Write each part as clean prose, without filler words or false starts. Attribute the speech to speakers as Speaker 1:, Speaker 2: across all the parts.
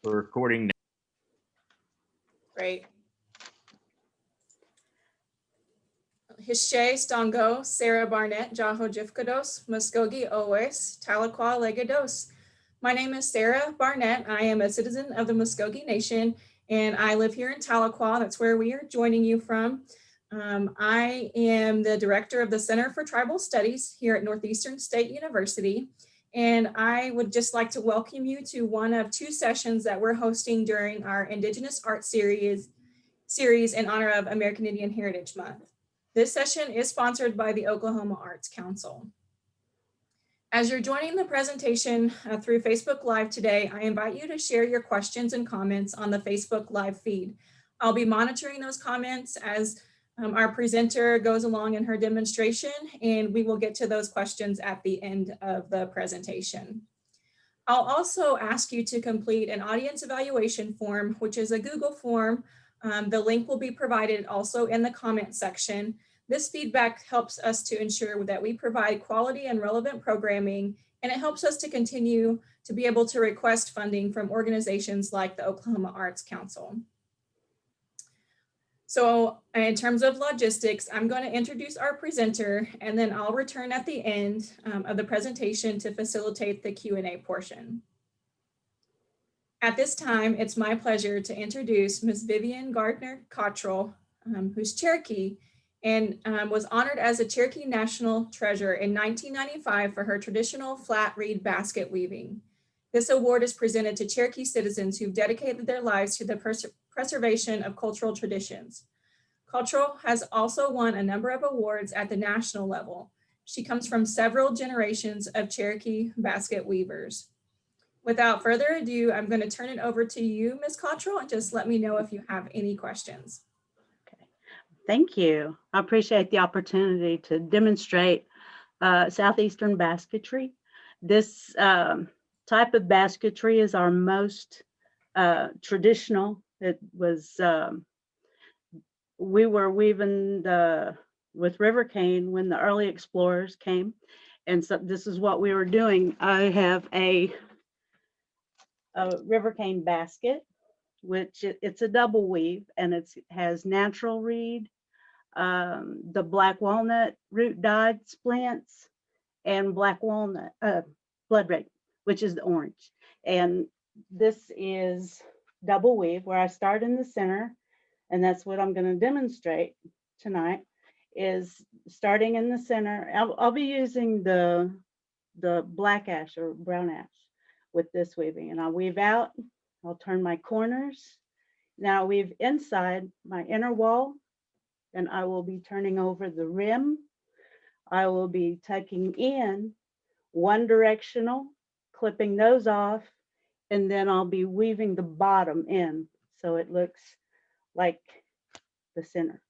Speaker 1: We're recording now.
Speaker 2: Great. Hishe Stongo, Sarah Barnett, Jaho Jifkados, Muskogee Owes, Tahlequah Legados. My name is Sarah Barnett. I am a citizen of the Muskogee Nation, and I live here in Tahlequah. That's where we are joining you from. I am the director of the Center for Tribal Studies here at Northeastern State University. And I would just like to welcome you to one of two sessions that we're hosting during our Indigenous Art series in honor of American Indian Heritage Month. This session is sponsored by the Oklahoma Arts Council. As you're joining the presentation through Facebook Live today, I invite you to share your questions and comments on the Facebook Live feed. I'll be monitoring those comments as our presenter goes along in her demonstration, and we will get to those questions at the end of the presentation. I'll also ask you to complete an audience evaluation form, which is a Google form. The link will be provided also in the comment section. This feedback helps us to ensure that we provide quality and relevant programming, and it helps us to continue to be able to request funding from organizations like the Oklahoma Arts Council. So in terms of logistics, I'm going to introduce our presenter, and then I'll return at the end of the presentation to facilitate the Q&A portion. At this time, it's my pleasure to introduce Ms. Vivian Garner Cottrell, who's Cherokee and was honored as a Cherokee National Treasure in 1995 for her traditional flat reed basket weaving. This award is presented to Cherokee citizens who've dedicated their lives to the preservation of cultural traditions. Cottrell has also won a number of awards at the national level. She comes from several generations of Cherokee basket weavers. Without further ado, I'm going to turn it over to you, Ms. Cottrell, and just let me know if you have any questions.
Speaker 3: Okay. Thank you. I appreciate the opportunity to demonstrate Southeastern Basketry. This type of basketry is our most traditional. It was, we were weaving with river cane when the early explorers came. And so this is what we were doing. I have a river cane basket, which it's a double weave, and it has natural reed, the black walnut root dyed splints, and black walnut blood red, which is the orange. And this is double weave, where I start in the center, and that's what I'm going to demonstrate tonight, is starting in the center. I'll be using the black ash or brown ash with this weaving, and I'll weave out, I'll turn my corners. Now I'll weave inside my inner wall, and I will be turning over the rim. I will be tucking in one directional, clipping those off, and then I'll be weaving the bottom in so it looks like the center,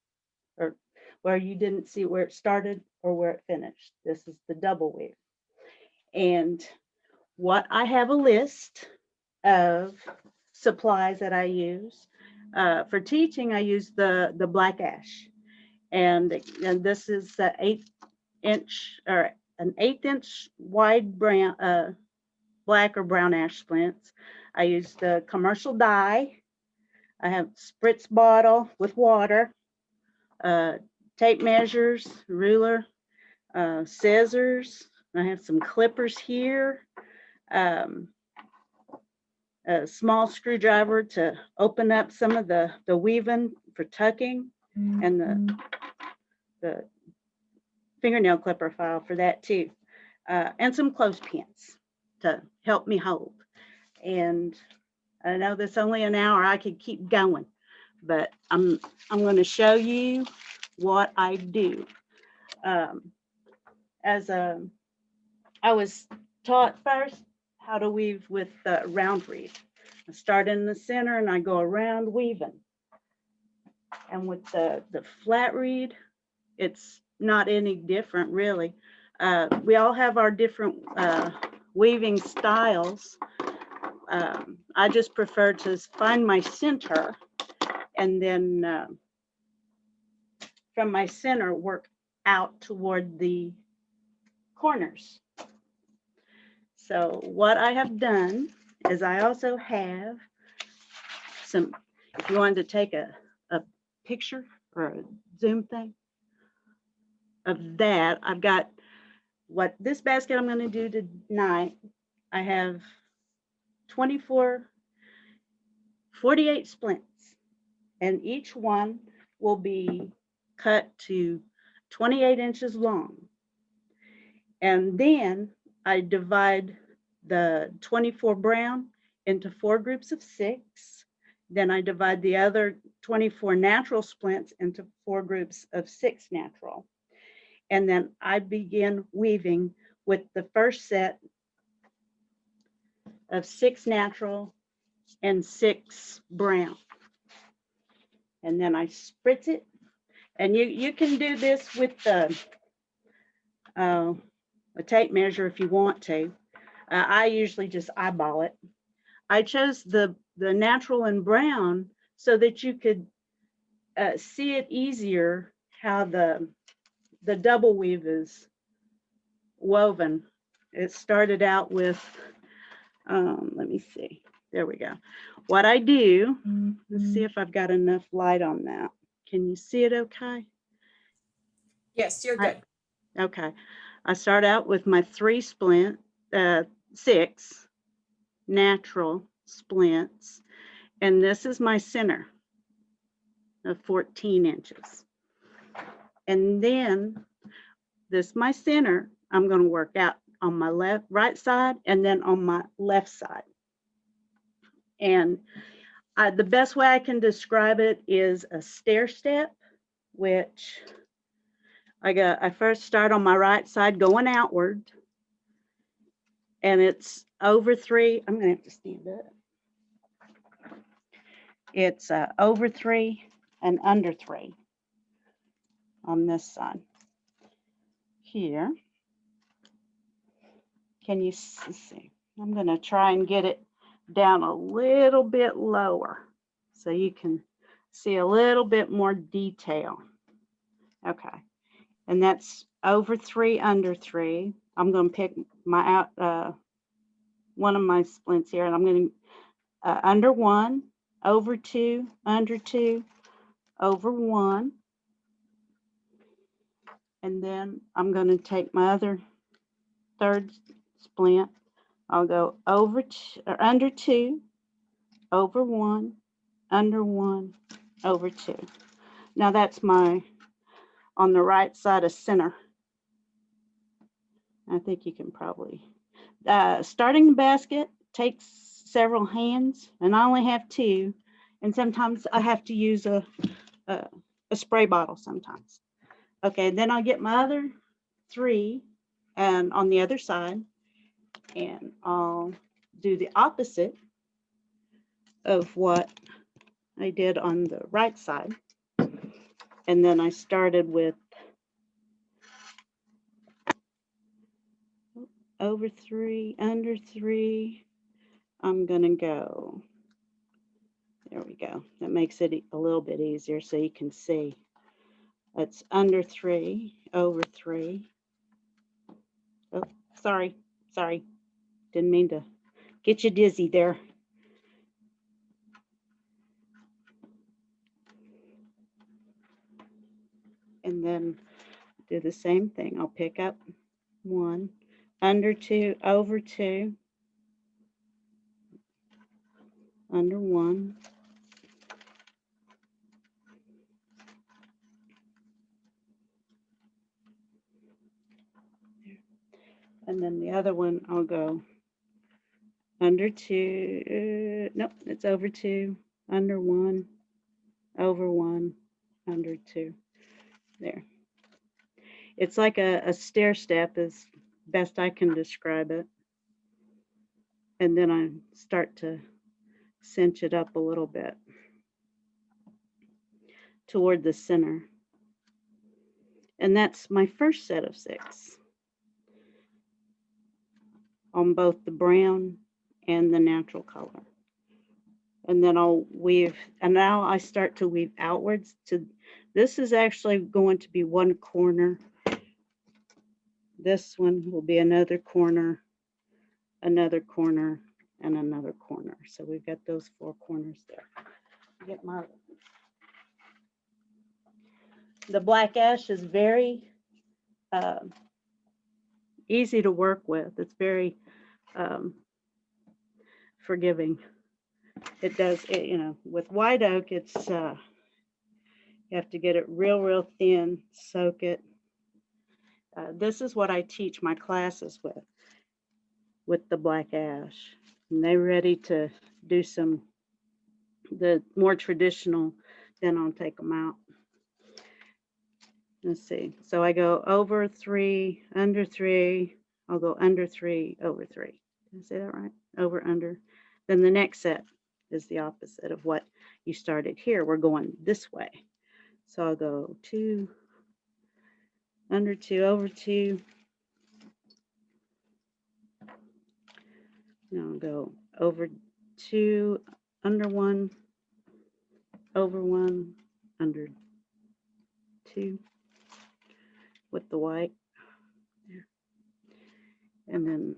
Speaker 3: or where you didn't see where it started or where it finished. This is the double weave. And what I have a list of supplies that I use. For teaching, I use the black ash. And this is the 8-inch or an 1/8-inch wide brown, black or brown ash splints. I use the commercial dye. I have spritz bottle with water, tape measures, ruler, scissors. I have some clippers here, a small screwdriver to open up some of the weaving for tucking, and the fingernail clipper file for that too, and some clothespins to help me hold. And I know this only an hour, I could keep going, but I'm going to show you what I do. I was taught first how to weave with round reed. I start in the center and I go around weaving. And with the flat reed, it's not any different really. We all have our different weaving styles. I just prefer to find my center, and then from my center work out toward the corners. So what I have done is I also have some, if you wanted to take a picture or a Zoom thing of that, I've got what this basket I'm going to do tonight. I have 48 splints, and each one will be cut to 28 inches long. And then I divide the 24 brown into 4 groups of 6. Then I divide the other 24 natural splints into 4 groups of 6 natural. And then I begin weaving with the first set of 6 natural and 6 brown. And then I spritz it. And you can do this with a tape measure if you want to. I usually just eyeball it. I chose the natural and brown so that you could see it easier how the double weave is woven. It started out with, let me see, there we go. What I do, let's see if I've got enough light on that. Can you see it okay?
Speaker 2: Yes, you're good.
Speaker 3: Okay. I start out with my 6 natural splints, and this is my center of 14 inches. And then this, my center, I'm going to work out on my right side and then on my left side. And the best way I can describe it is a stair step, which I first start on my right side going outward, and it's over 3. I'm going to have to stand up. It's over 3 and under 3 on this side. Here, can you see? I'm going to try and get it down a little bit lower so you can see a little bit more detail. Okay, and that's over 3, under 3. I'm going to pick my one of my splints here, and I'm going to under 1, over 2, under 2, over 1. And then I'm going to take my other third splint. I'll go over or under 2, over 1, under 1, over 2. Now that's my, on the right side of center. I think you can probably, starting the basket takes several hands, and I only have 2. And sometimes I have to use a spray bottle sometimes. Okay, then I'll get my other 3 and on the other side, and I'll do the opposite of what I did on the right side. And then I started with over 3, under 3. I'm gonna go, there we go. That makes it a little bit easier so you can see. It's under 3, over 3. Oh, sorry. Didn't mean to get you dizzy there. And then do the same thing. I'll pick up 1, under 2, over 2, under 1. And then the other one, I'll go under 2, nope, it's over 2, under 1, over 1, under 2. There. It's like a stair step is best I can describe it. And then I start to cinch it up a little bit toward the center. And that's my first set of 6 on both the brown and the natural color. And then I'll weave, and now I start to weave outwards to, this is actually going to be one corner. This one will be another corner, and another corner. So we've got those 4 corners there. get the black ash is very easy to work with. It's very forgiving. It does, with white oak, it's, you have to get it real thin, soak it. This is what I teach my classes with the black ash. And they're ready to do the more traditional, then I'll take them out. Let's see. So I go over 3, under 3. I'll go under 3, over 3. Did I say that right? Over, under. Then the next set is the opposite of what you started here. We're going this way. So I'll go 2, under 2, over 2. Now I'll go over 2, under 1, over 1, under 2 with the white. And then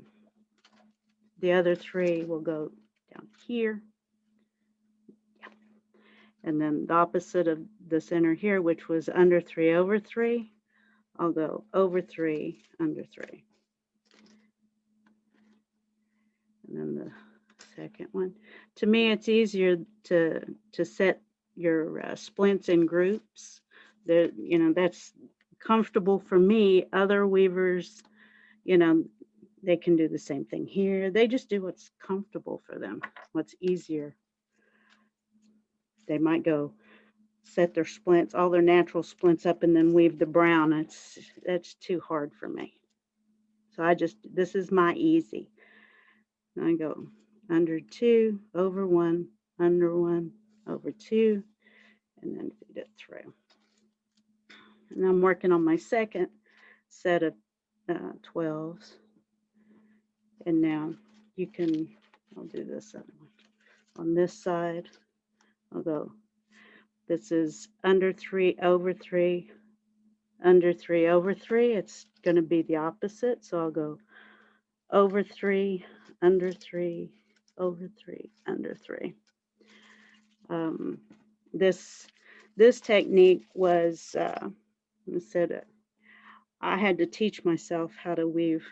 Speaker 3: the other 3 will go down here. And then the opposite of the center here, which was under 3, over 3, I'll go over 3, under 3. And then the second one. To me, it's easier to set your splints in groups. That's comfortable for me. Other weavers, they can do the same thing here. They just do what's comfortable for them, what's easier. They might go set their splints, all their natural splints up, and then weave the brown. That's too hard for me. So this is my easy. I go under 2, over 1, under 1, over 2, and then feed it through. And I'm working on my second set of 12s. And now I'll do this other one. On this side, I'll go, this is under 3, over 3, under 3, over 3. It's going to be the opposite. So I'll go over 3, under 3, over 3, under 3. This technique was, I had to teach myself how to weave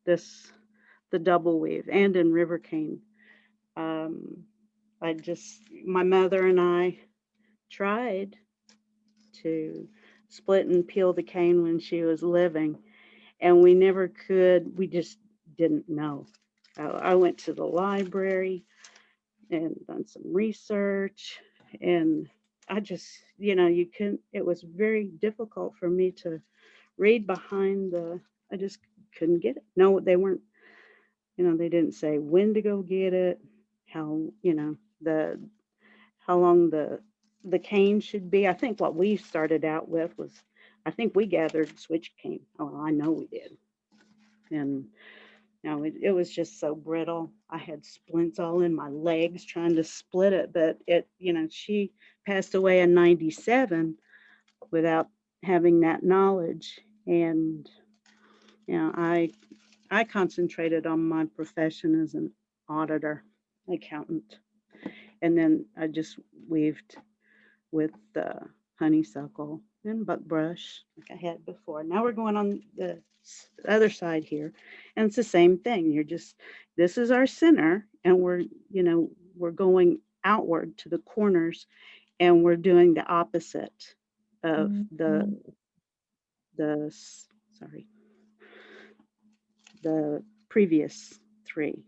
Speaker 3: the double weave, and in river cane. My mother and I tried to split and peel the cane when she was living, and we never could. We just didn't know. I went to the library and done some research, and I just, it was very difficult for me to read behind I just couldn't get it. No, they weren't, they didn't say when to go get it, how long the cane should be. I think what we started out with was, I think we gathered switch cane. Oh, I know we did. And it was just so brittle. I had splints all in my legs trying to split it, but she passed away in 97 without having that knowledge. And, I concentrated on my profession as an auditor, accountant. And then I just weaved with honeysuckle and buckbrush like I had before. Now we're going on the other side here, and it's the same thing. This is our center, and we're going outward to the corners, and we're doing the opposite of the previous 3.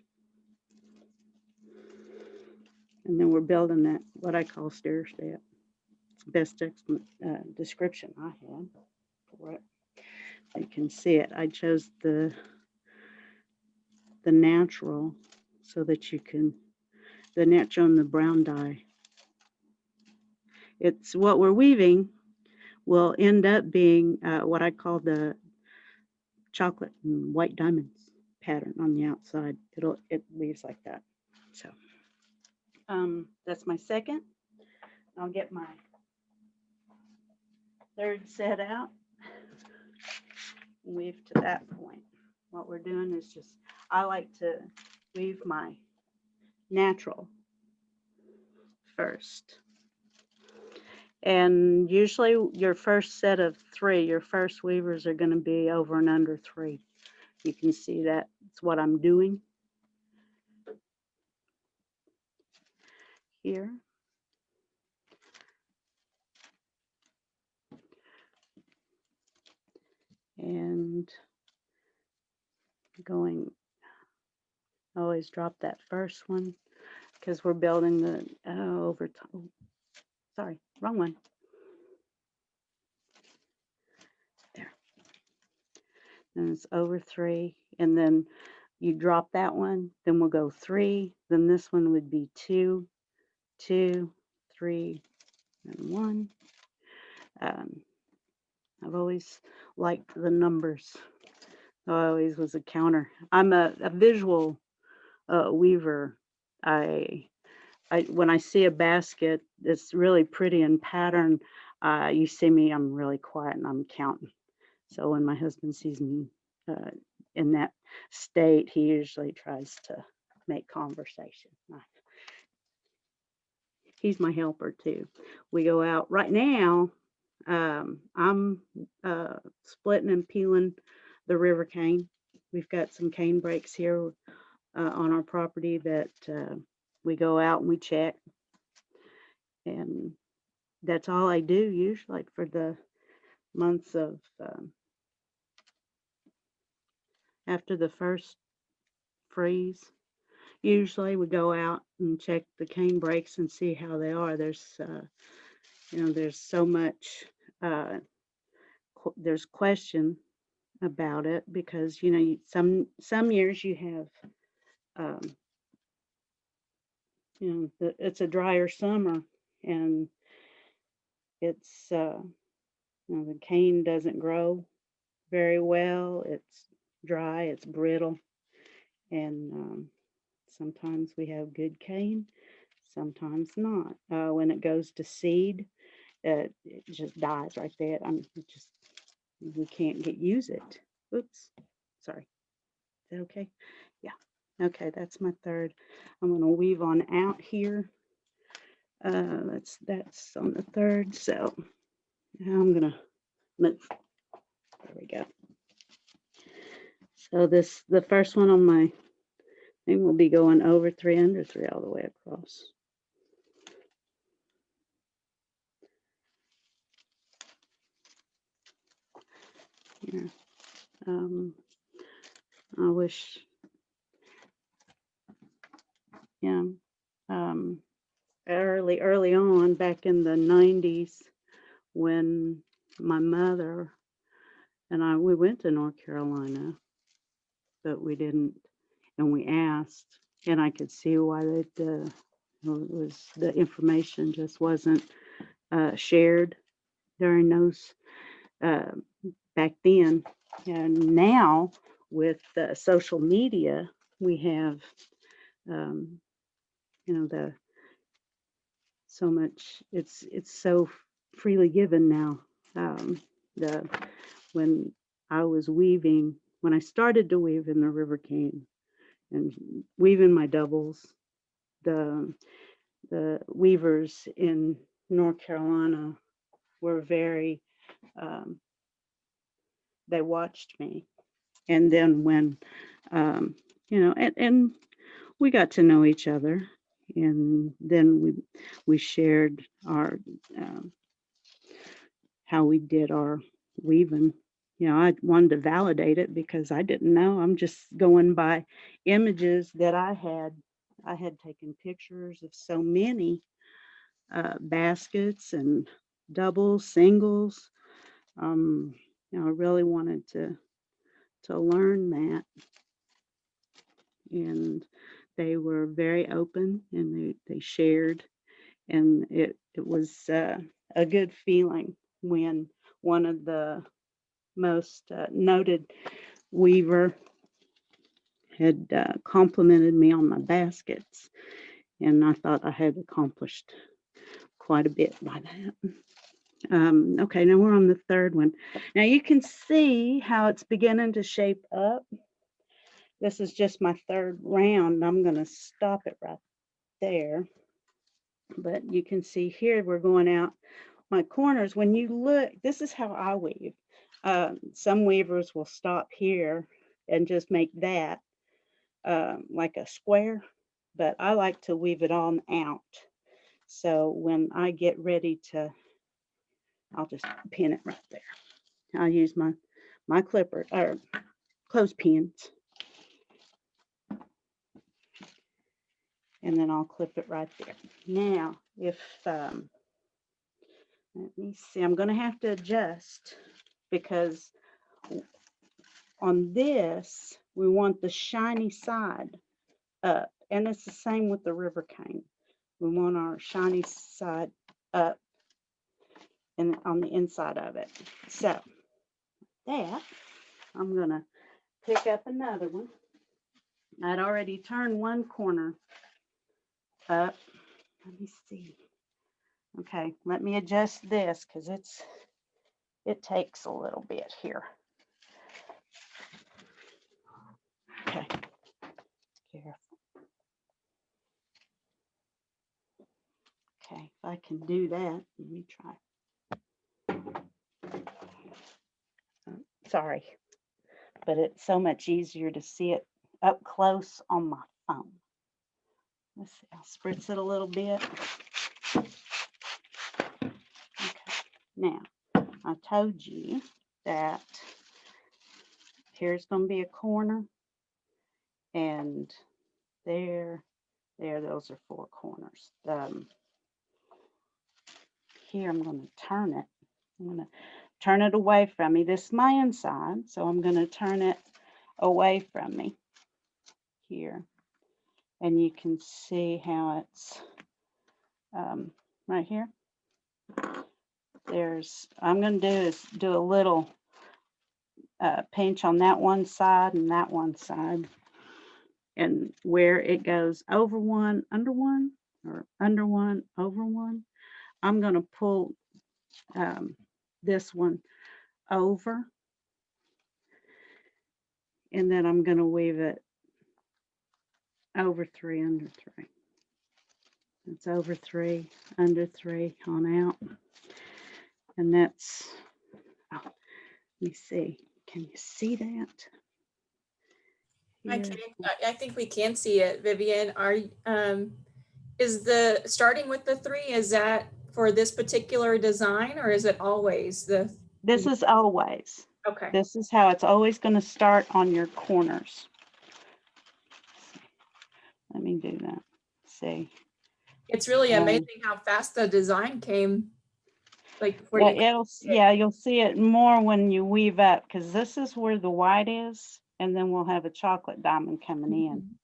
Speaker 3: And then we're building that, what I call stair step. It's the best description I had for it. You can see it. I chose the natural so that the natural and the brown dye. It's what we're weaving will end up being what I call the chocolate and white diamonds pattern on the outside. It weaves like that. So that's my second. I'll get my third set out. Weave to that point. What we're doing is I like to weave my natural first. And usually your first set of 3, your first weavers are going to be over and under 3. You can see that it's what I'm doing here. And going, always drop that first one because we're building the over top. Sorry, wrong one. There. And it's over 3, and then you drop that one, then we'll go 3, then this one would be 2, 2, 3, and 1. I've always liked the numbers. I always was a counter. I'm a visual weaver. When I see a basket that's really pretty in pattern, you see me, I'm really quiet and I'm counting. So when my husband sees me in that state, he usually tries to make conversation. He's my helper too. We go out right now. I'm splitting and peeling the river cane. We've got some cane breaks here on our property that we go out and we check. And that's all I do usually for the months of after the first freeze. Usually we go out and check the cane breaks and see how they are. There's there's so much there's question about it because some years you have it's a drier summer and it's the cane doesn't grow very well. It's dry, it's brittle, and sometimes we have good cane, sometimes not. When it goes to seed, it just dies right there. We can't use it. Oops, sorry. Is that okay? Yeah. Okay, that's my third. I'm going to weave on out here. That's on the third. So now I'm going to move. There we go. So the first one on my thing will be going over 3, under 3 all the way across. Here. I wish, early on back in the 90s when my mother and we went to North Carolina, but we didn't, and we asked, and I could see why the information just wasn't shared during those back then. And now with social media, we have so much. It's so freely given now. When I was weaving, when I started to weave in the river cane and weaving my doubles, the weavers in North Carolina were very, they watched me. And then when, and we got to know each other, and then we shared our, how we did our weaving. I wanted to validate it because I didn't know. I'm just going by images that I had. I had taken pictures of so many baskets and doubles, singles. I really wanted to learn that. And they were very open and they shared. And it was a good feeling when one of the most noted weaver had complimented me on my baskets, and I thought I had accomplished quite a bit by that. Okay, now we're on the third one. Now you can see how it's beginning to shape up. This is just my third round. I'm going to stop it right there. But you can see here we're going out my corners, when you look, this is how I weave. Some weavers will stop here and just make that like a square, but I like to weave it on out. So when I get ready to, I'll just pin it right there. I'll use my clipper or clothespins, and then I'll clip it right there. Now, if let me see, I'm going to have to adjust because on this we want the shiny side up, and it's the same with the river cane. We want our shiny side up and on the inside of it. So that I'm going to pick up another one. I'd already turned one corner up. Let me see. Okay, let me adjust this because it takes a little bit here. Okay, careful. Okay, if I can do that, let me try. Sorry, but it's so much easier to see it up close on my phone. Let's see, I'll spritz it a little bit. Okay, now I told you that here's going to be a corner, and there, those are 4 corners. Here I'm going to turn it. I'm going to turn it away from me. This is my inside, so I'm going to turn it away from me here. And you can see how it's right here. I'm going to do is do a little pinch on that one side and that one side. And where it goes over one, under one, or under one, over one, I'm going to pull this one over, and then I'm going to weave it over 3, under 3. It's over 3, under 3, on out. And that's, oh, let me see. Can you see that?
Speaker 2: I
Speaker 3: Here.
Speaker 2: can. I think we can see it, Vivian. Is the starting with the 3? Is that for this particular design, or is it always the?
Speaker 3: This is always.
Speaker 2: Okay.
Speaker 3: This is how it's always going to start on your corners. Let me do that. See.
Speaker 2: It's really amazing how fast the design came. Like
Speaker 3: yeah, you'll see it more when you weave up, because this is where the white is, and then we'll have a chocolate diamond coming in.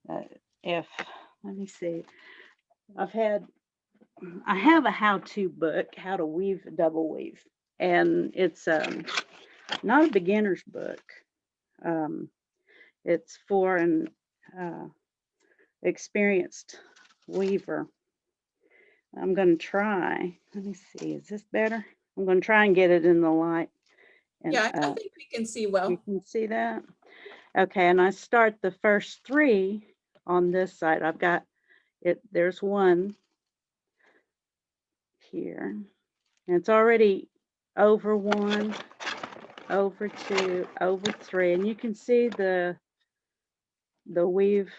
Speaker 3: Let me see, I have a how-to book, how to weave a double weave, and it's not a beginner's book. It's for an experienced weaver. I'm going to try, let me see, is this better? I'm going to try and get it in the light. And,
Speaker 2: yeah, I think we can see well.
Speaker 3: You can see that? Okay, and I start the first 3 on this side. I've got it, there's 1 here, and it's already over 1, over 2, over 3, and you can see the weave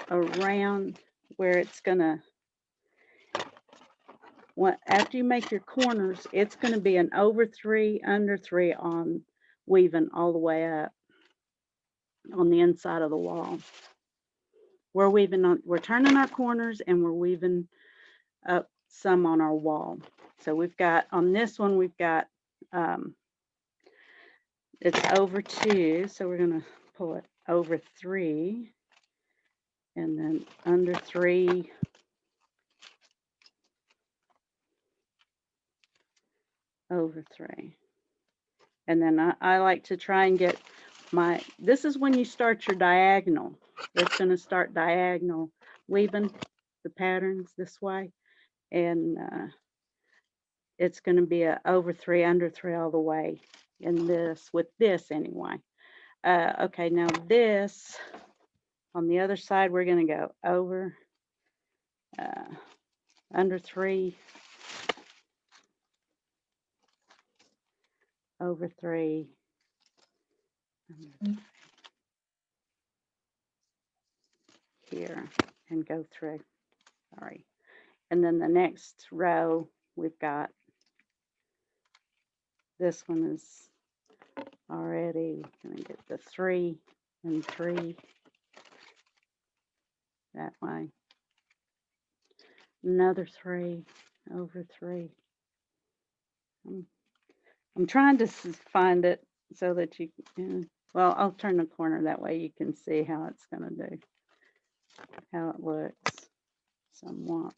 Speaker 3: around where it's gonna, after you make your corners, it's going to be an over 3, under 3 on weaving all the way up on the inside of the wall. We're turning our corners, and we're weaving up some on our wall. So we've got, on this one, we've got, it's over 2, so we're going to pull it over 3, and then under 3, over 3. And then I like to try and get this is when you start your diagonal. It's going to start diagonal, weaving the patterns this way. And it's going to be a over 3, under 3 all the way in this, with this anyway. Okay, now this, on the other side, we're going to go over under 3, over 3, here, and go through. Sorry. And then the next row, we've got, this one is already going to get the 3 and 3 that way. Another 3 over 3. I'm trying to find it so that you can, well, I'll turn the corner that way you can see how it's going to do, how it looks somewhat.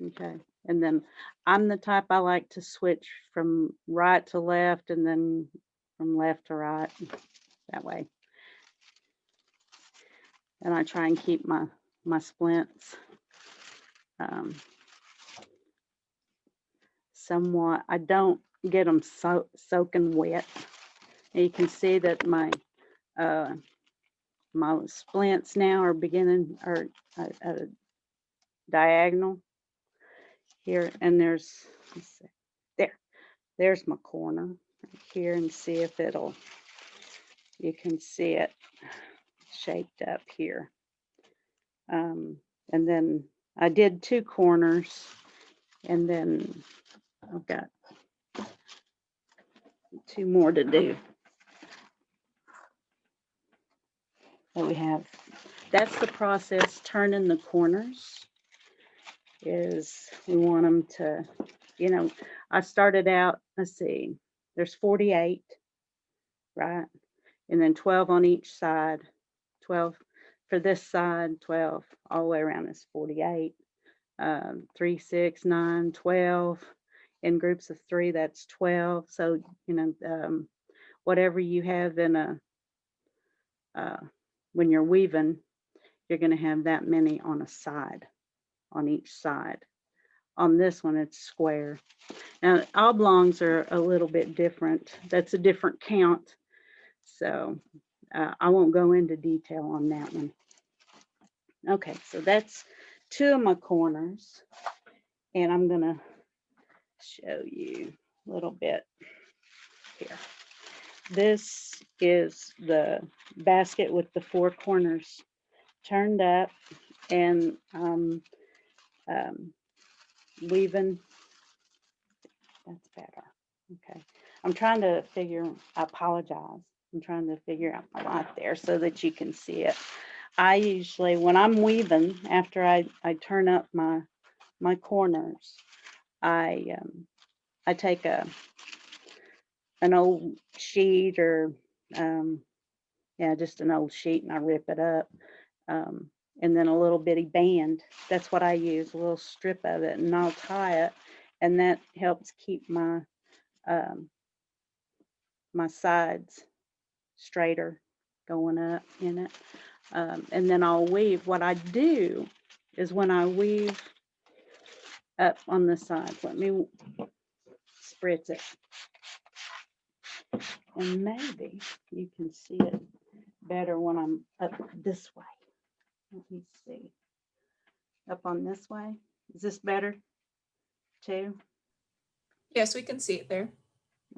Speaker 3: Okay, and then I'm the type I like to switch from right to left and then from left to right that way. And I try and keep my splints somewhat. I don't get them soaking wet. And you can see that my splints now are beginning or at a diagonal here, and there's, let's see, there's my corner right here, and see if it'll, you can see it shaped up here. And then I did 2 corners, and then I've got 2 more to do. So we have, that's the process, turning the corners, is we want them to, you know, I started out, let's see, there's 48, right? And then 12 on each side, 12 for this side, 12 all the way around is 48. 3, 6, 9, 12 in groups of 3, that's 12. So, you know, whatever you have in a, when you're weaving, you're going to have that many on a side, on each side. On this one, it's square. Now, oblongs are a little bit different. That's a different count. So I won't go into detail on that one. Okay, so that's 2 of my corners. And I'm going to show you a little bit here. This is the basket with the 4 corners turned up, and weaving. That's better. Okay. I'm trying to figure, I apologize. I'm trying to figure out my light there so that you can see it. I usually, when I'm weaving, after I turn up my corners, I take an old sheet or yeah, just an old sheet, and I rip it up, and then a little bitty band. That's what I use, a little strip of it, and I'll tie it, and that helps keep my my sides straighter going up in it. And then I'll weave. What I do is when I weave up on the sides, let me spritz it, and maybe you can see it better when I'm up this way. Let me see. Up on this way. Is this better too?
Speaker 2: Yes, we can see it there.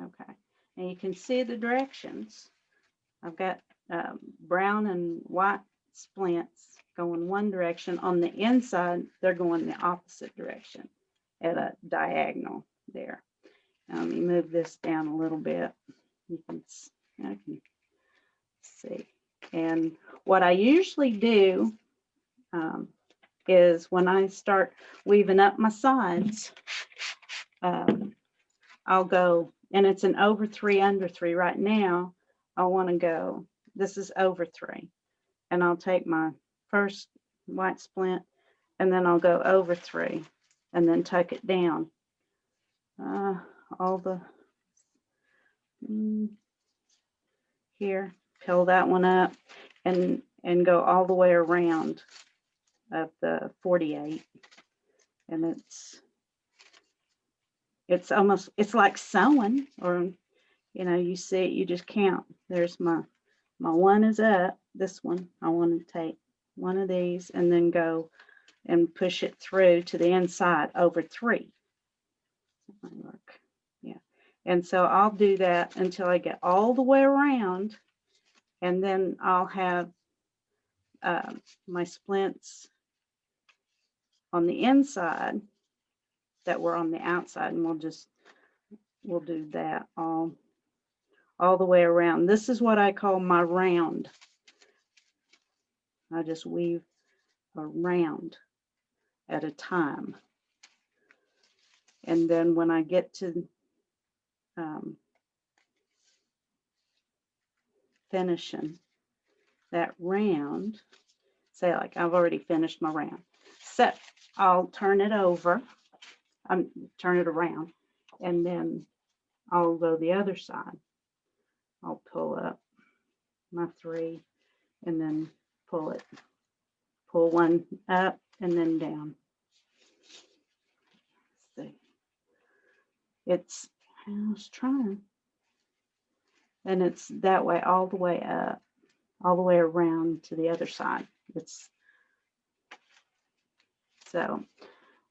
Speaker 3: Okay. And you can see the directions. I've got brown and white splints going one direction. On the inside, they're going the opposite direction at a diagonal there. Now, let me move this down a little bit. I can see. And what I usually do is when I start weaving up my sides, I'll go, and it's an over 3, under 3 right now. I want to go, this is over 3, and I'll take my first white splint, and then I'll go over 3 and then tuck it down all the here, peel that one up, and go all the way around of the 48. And it's almost, it's like sewing, or you know, you see it, you just count. There's my one is up, this one. I want to take one of these and then go and push it through to the inside over 3. Yeah, and so I'll do that until I get all the way around, and then I'll have my splints on the inside that were on the outside, and we'll do that all the way around. This is what I call my round. I just weave a round at a time. And then when I get to finishing that round, say like I've already finished my round, so I'll turn it over, turn it around, and then I'll go the other side. I'll pull up my 3 and then pull one up and then down. Let's see. I was trying, and it's that way all the way up, all the way around to the other side. So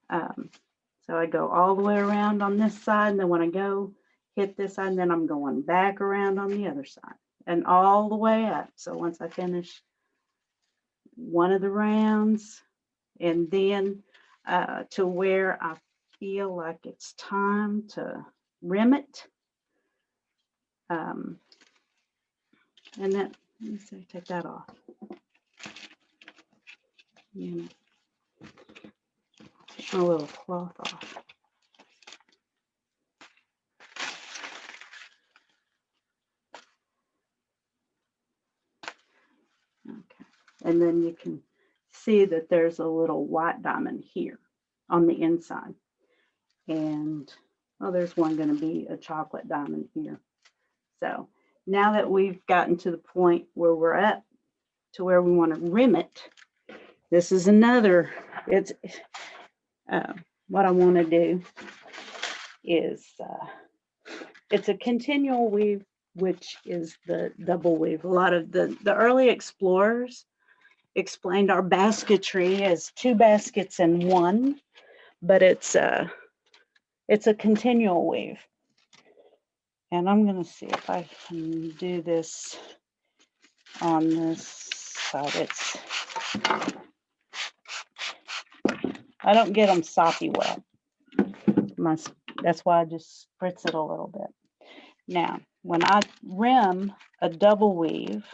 Speaker 3: I go all the way around on this side, and then when I go hit this side, and then I'm going back around on the other side and all the way up. So once I finish one of the rounds, and then to where I feel like it's time to rim it, and then let me see, take that off. Take my little cloth off. Okay, and then you can see that there's a little white diamond here on the inside, and there's one going to be a chocolate diamond here. So now that we've gotten to the point where we're at to where we want to rim it, this is another, it's what I want to do is it's a continual weave, which is the double weave. A lot of the early explorers explained our basketry as 2 baskets in 1, but it's a continual weave. And I'm going to see if I can do this on this side. I don't get them soppy wet. That's why I just spritz it a little bit. Now, when I rim a double weave,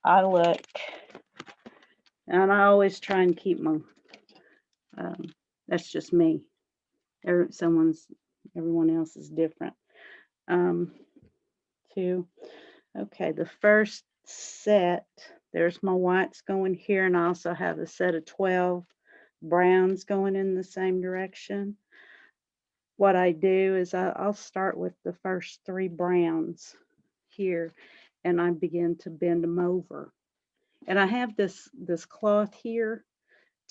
Speaker 3: I look, and I always try and keep my, that's just me. Everyone else is different. Okay, the first set, there's my whites going here, and I also have a set of 12 browns going in the same direction. What I do is I'll start with the first 3 browns here, and I begin to bend them over. And I have this cloth here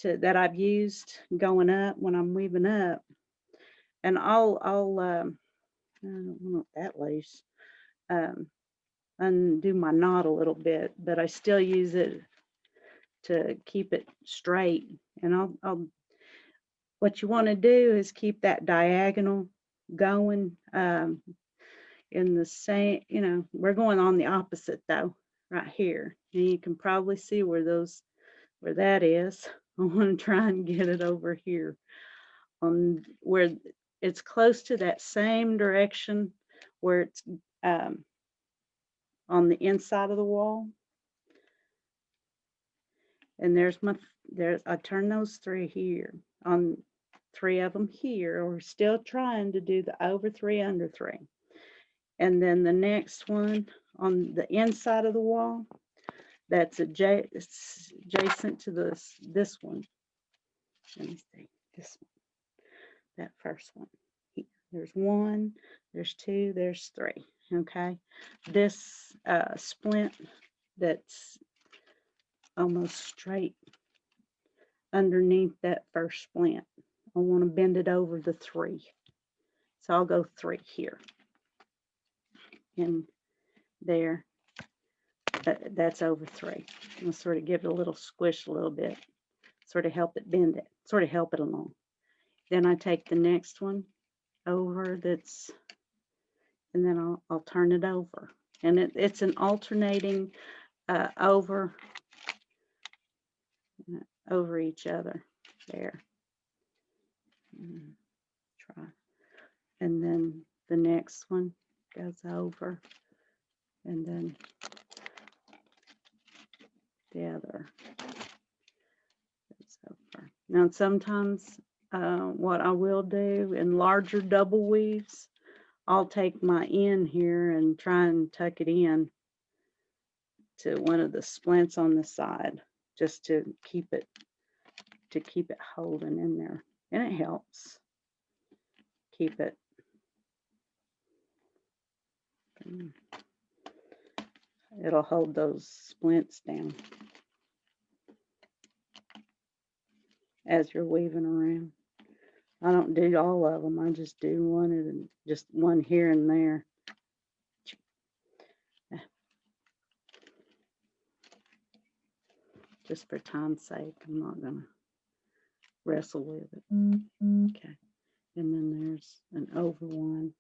Speaker 3: that I've used going up when I'm weaving up, and I'll I don't want that loose. Undo my knot a little bit, but I still use it to keep it straight. And what you want to do is keep that diagonal going in the same, we're going on the opposite though, right here. And you can probably see where that is. I want to try and get it over here on where it's close to that same direction where it's on the inside of the wall. And I turn those 3 here, on 3 of them here. We're still trying to do the over 3, under 3. And then the next one on the inside of the wall, that's adjacent to this one. Let me see, this one, that first one. There's 1, there's 2, there's 3. Okay, this splint that's almost straight underneath that first splint, I want to bend it over the 3. So I'll go 3 here and there. That's over 3. I'm going to sort of give it a little squish a little bit sort of help it bend it, sort of help it along. Then I take the next one over and then I'll turn it over. And it's an alternating over each other there. Try. And then the next one goes over, and then the other goes over. Now sometimes what I will do in larger double weaves, I'll take my end here and try and tuck it in to one of the splints on the side, just to keep it holding in there, and it helps keep it. It'll hold those splints down as you're weaving around. I don't do all of them. I just do one and just one here and there. Just for time's sake, I'm not gonna wrestle with it. Okay, and then there's an over one.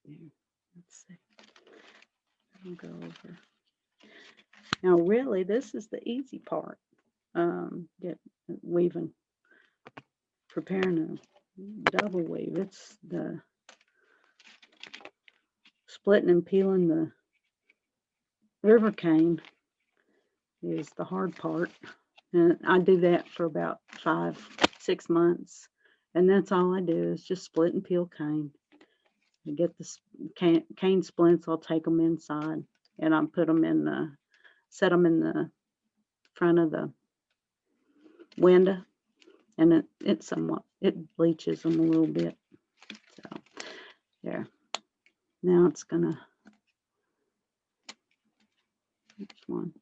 Speaker 3: Let's see. I'll go over. Now, really, this is the easy part. Get weaving, preparing a double weave. It's the splitting and peeling the river cane is the hard part, and I do that for about 5-6 months, and that's all I do is just split and peel cane. I get the cane splints. I'll take them inside, and I put them in the, set them in the front of the window, and it bleaches them a little bit. So there. Now it's gonna, which one?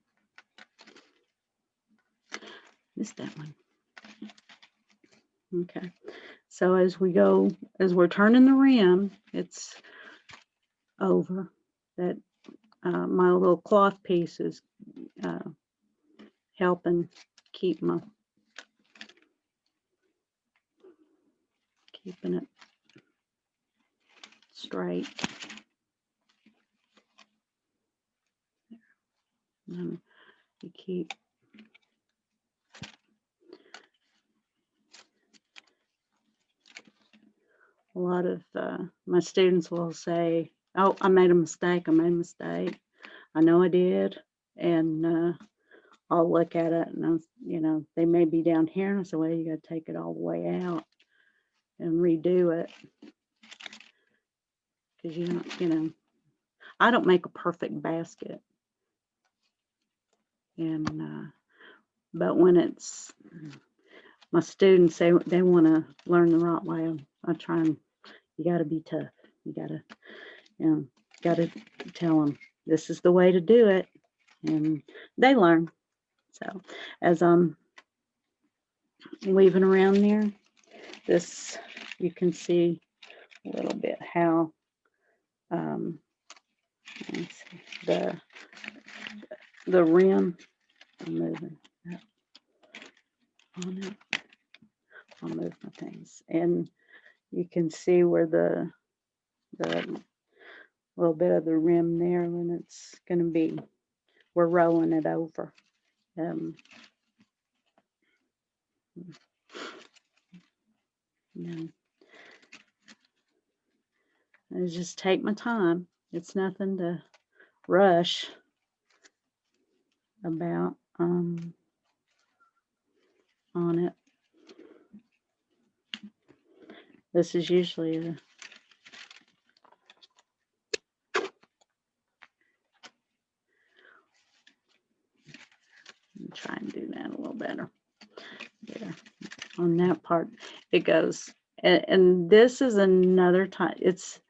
Speaker 3: Missed that one. Okay. So as we're turning the rim, it's over. That my little cloth piece is helping keeping it straight. And you keep a lot of my students will say, "Oh, I made a mistake. I made a mistake. I know I did." And I'll look at it, and they may be down here, and I say, "Well, you got to take it all the way out and redo it, because I don't make a perfect basket." And but when it's my students say they want to learn the right way, I try and, you got to be tough. You got to tell them this is the way to do it, and they learn. So as I'm weaving around there, this, you can see a little bit how let's see, the rim, I'm moving up on it. I'll move my things, and you can see where the little bit of the rim there, when it's going to be, we're rolling it over. I just take my time. It's nothing to rush about on it. This is usually try and do that a little better. There, on that part, it goes, and this is another time. It's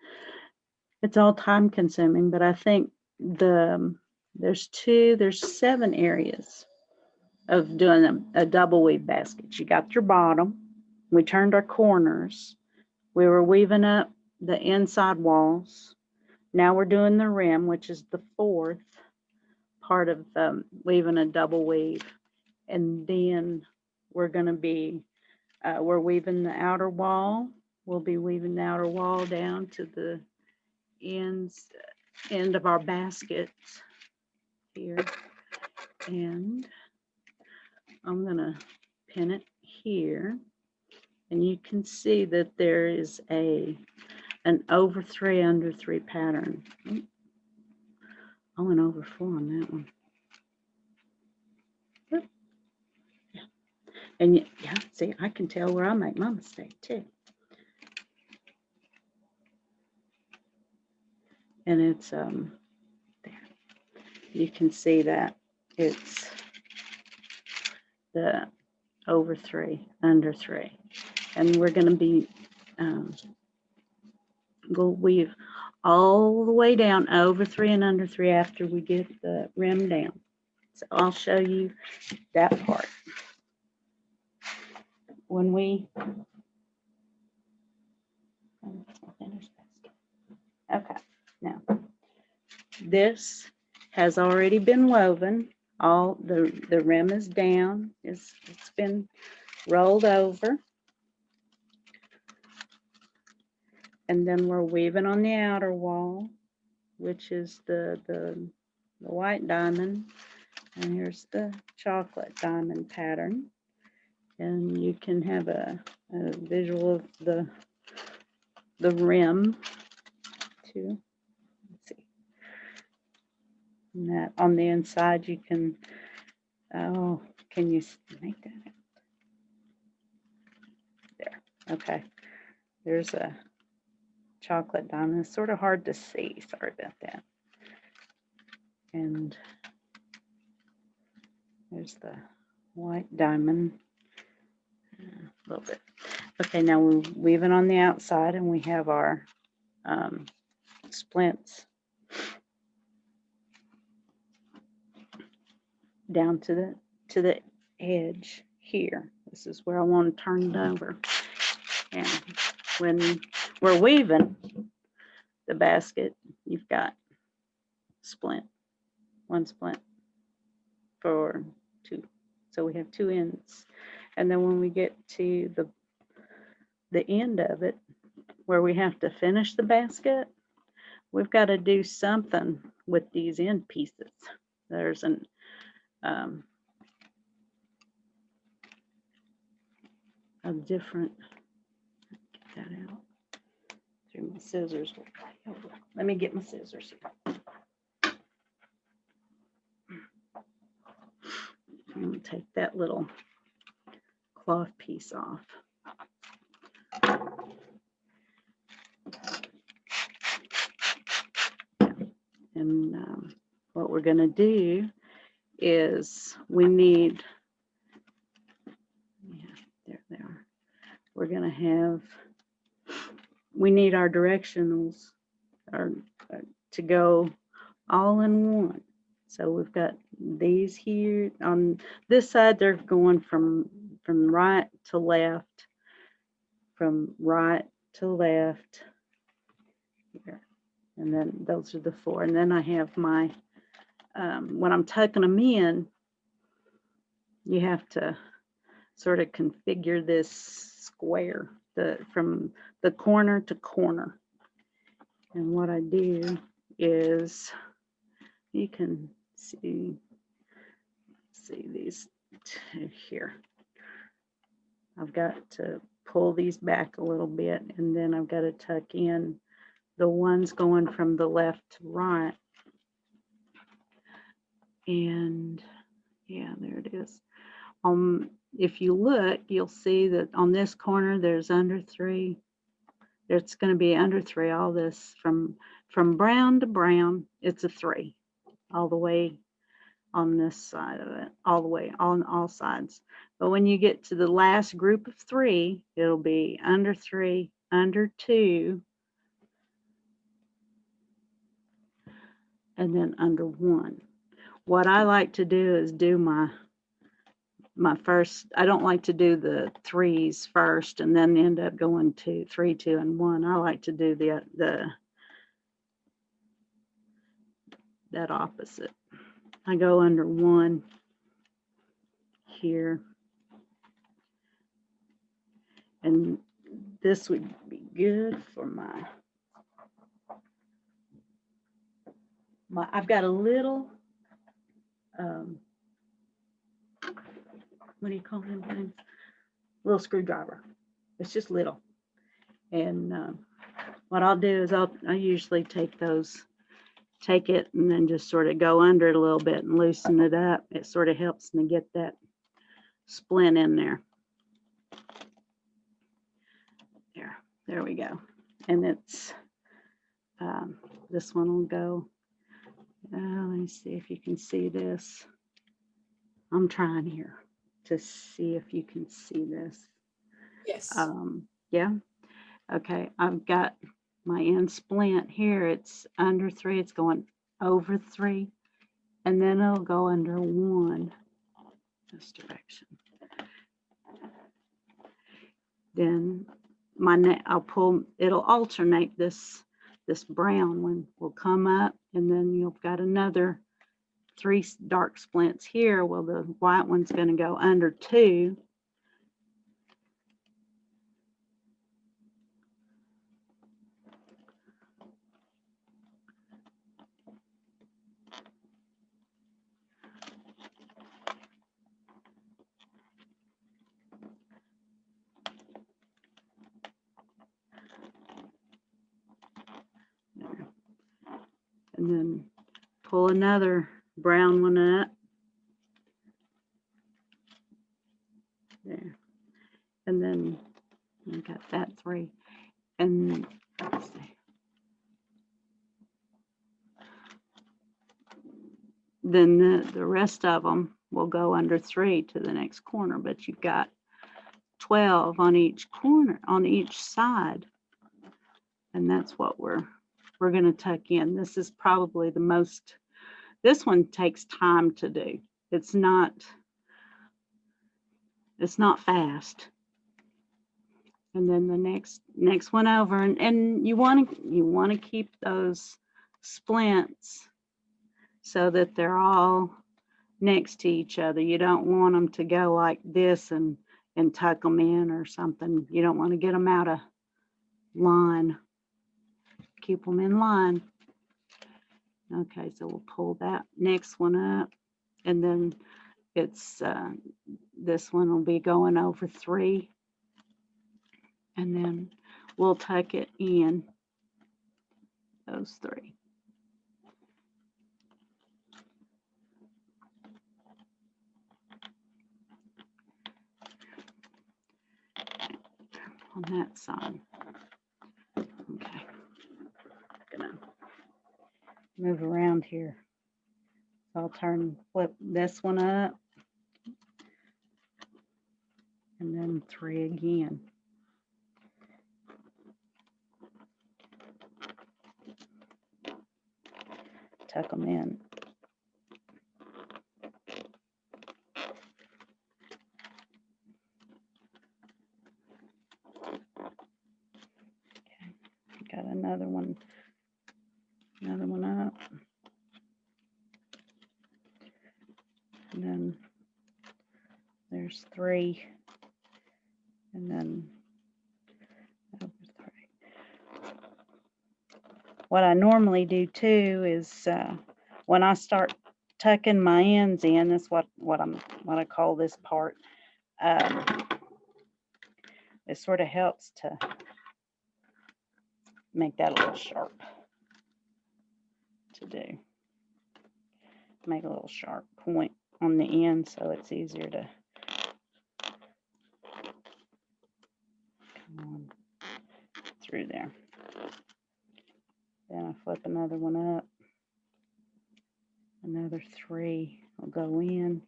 Speaker 3: all time consuming, but I think there's 7 areas of doing a double weave basket. You got your bottom. We turned our corners. We were weaving up the inside walls. Now we're doing the rim, which is the 4th part of weaving a double weave. And then we're going to be, we're weaving the outer wall. We'll be weaving the outer wall down to the end of our baskets here. And I'm going to pin it here. And you can see that there is an over 3, under 3 pattern. I went over 4 on that one. Yeah. And yeah, see, I can tell where I make my mistake too. And it's there. You can see that it's the over 3, under 3. And we're going to be go weave all the way down over 3 and under 3 after we get the rim down. So I'll show you that part. When we okay, now this has already been woven. All the rim is down. It's been rolled over. And then we're weaving on the outer wall, which is the white diamond. And here's the chocolate diamond pattern. And you can have a visual of the rim too. Let's see. And that on the inside you can, oh, can you make that out? There, okay. There's a chocolate diamond. It's sort of hard to see, sorry about that. And there's the white diamond. A little bit. Okay, now we're weaving on the outside and we have our splints down to the edge here. This is where I want to turn it over. And when we're weaving the basket, you've got splint, 1 splint for 2. So we have 2 ends. And then when we get to the end of it, where we have to finish the basket, we've got to do something with these end pieces. There's a different, get that out through my scissors. Let me get my scissors here. I'm going to take that little cloth piece off. And what we're going to do is we need, yeah, there they are. We're going to have, we need our directionals to go all in one. So we've got these here on this side, they're going from right to left, from right to left here. And then those are the 4. And then I have my, when I'm tucking them in, you have to sort of configure this square from the corner to corner. And what I do is, you can see these 2 here. I've got to pull these back a little bit, and then I've got to tuck in the ones going from the left to right. And yeah, there it is. If you look, you'll see that on this corner there's under 3. It's going to be under 3. All this from brown to brown, it's a 3 all the way on this side of it, all the way on all sides. But when you get to the last group of 3, it'll be under 3, under 2, and then under 1. What I like to do is do my first, I don't like to do the 3s first and then end up going to 3, 2, and 1. I like to do that opposite. I go under 1 here. And this would be good for I've got a little, what do you call them things? Little screwdriver. It's just little. And what I'll do is I usually take it and then just sort of go under it a little bit and loosen it up. It sort of helps me get that splint in there. There we go. And it's, this one will go, let me see if you can see this. I'm trying here to see if you can see this.
Speaker 2: Yes.
Speaker 3: Yeah. Okay. I've got my end splint here. It's under 3. It's going over 3. And then it'll go under 1 this direction. Then I'll pull, it'll alternate this brown one will come up, and then you've got another 3 dark splints here. Well, the white one's going to go under 2. And then pull another brown one up. There. And then I got that 3. And let's see. Then the rest of them will go under 3 to the next corner, but you've got 12 on each corner, on each side. And that's what we're going to tuck in. This is probably the most, this one takes time to do. It's not fast. And then the next one over, and you want to keep those splints so that they're all next to each other. You don't want them to go like this and tuck them in or something. You don't want to get them out of line. Keep them in line. Okay, so we'll pull that next one up, and then it's this one will be going over 3, and then we'll tuck it in those 3. On that side. Okay. Gonna move around here. So I'll flip this one up, and then 3 again. Tuck them in. Okay, got another one up. And then there's 3, and then over 3. What I normally do too is when I start tucking my ends in, that's what I call this part. It sort of helps to make that a little sharp to do. Make a little sharp point on the end so it's easier to come on through there. Then I flip another one up. Another 3 will go in.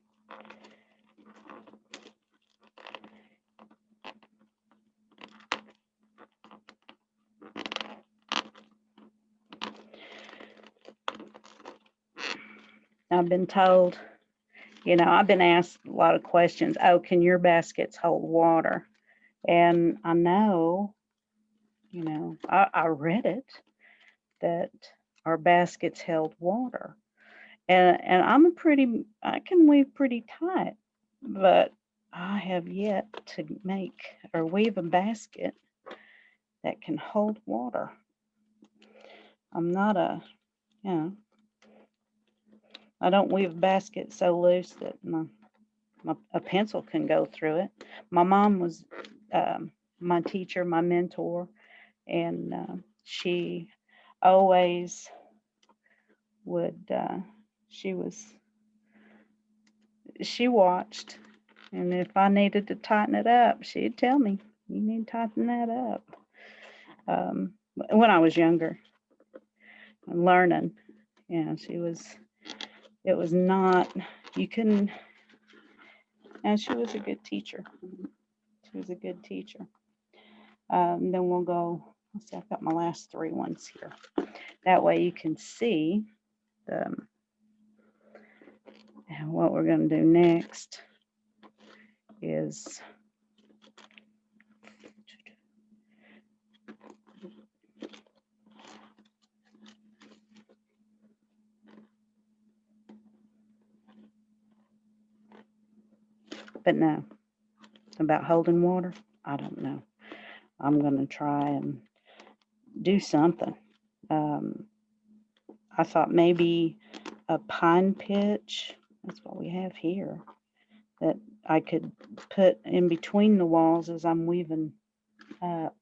Speaker 3: I've been told, I've been asked a lot of questions. Oh, can your baskets hold water? And I know, I read it, that our baskets held water. And I can weave pretty tight. but I have yet to make or weave a basket that can hold water. I'm not a, you know, I don't weave a basket so loose that a pencil can go through it. My mom was my teacher, my mentor, and she always would, she watched, and if I needed to tighten it up, she'd tell me, you need to tighten that up. When I was younger and learning, it was not, you couldn't, and she was a good teacher. She was a good teacher. Then we'll go, let's see, I've got my last 3 ones here. That way you can see and what we're going to do next is but no, about holding water, I don't know. I'm going to try and do something. I thought maybe a pine pitch, that's what we have here, that I could put in between the walls as I'm weaving up.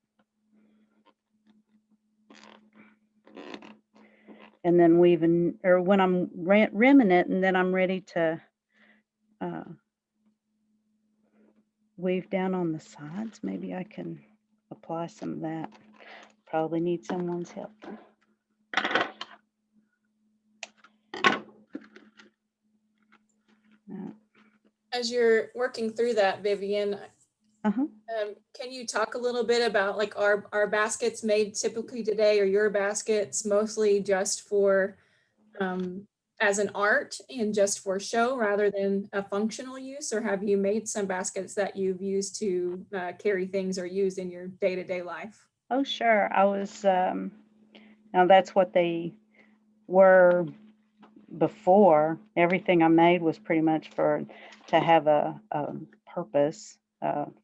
Speaker 3: And then weaving, or when I'm rimming it, and then I'm ready to weave down on the sides. Maybe I can apply some of that. Probably need someone's help.
Speaker 2: As you're working through that, Vivian,
Speaker 3: Uh-huh.
Speaker 2: can you talk a little bit about like our baskets made typically today, or your baskets mostly just for as an art and just for show rather than a functional use, or have you made some baskets that you've used to carry things or use in your day-to-day life?
Speaker 3: Oh, sure. I was, now that's what they were before. Everything I made was pretty much to have a purpose,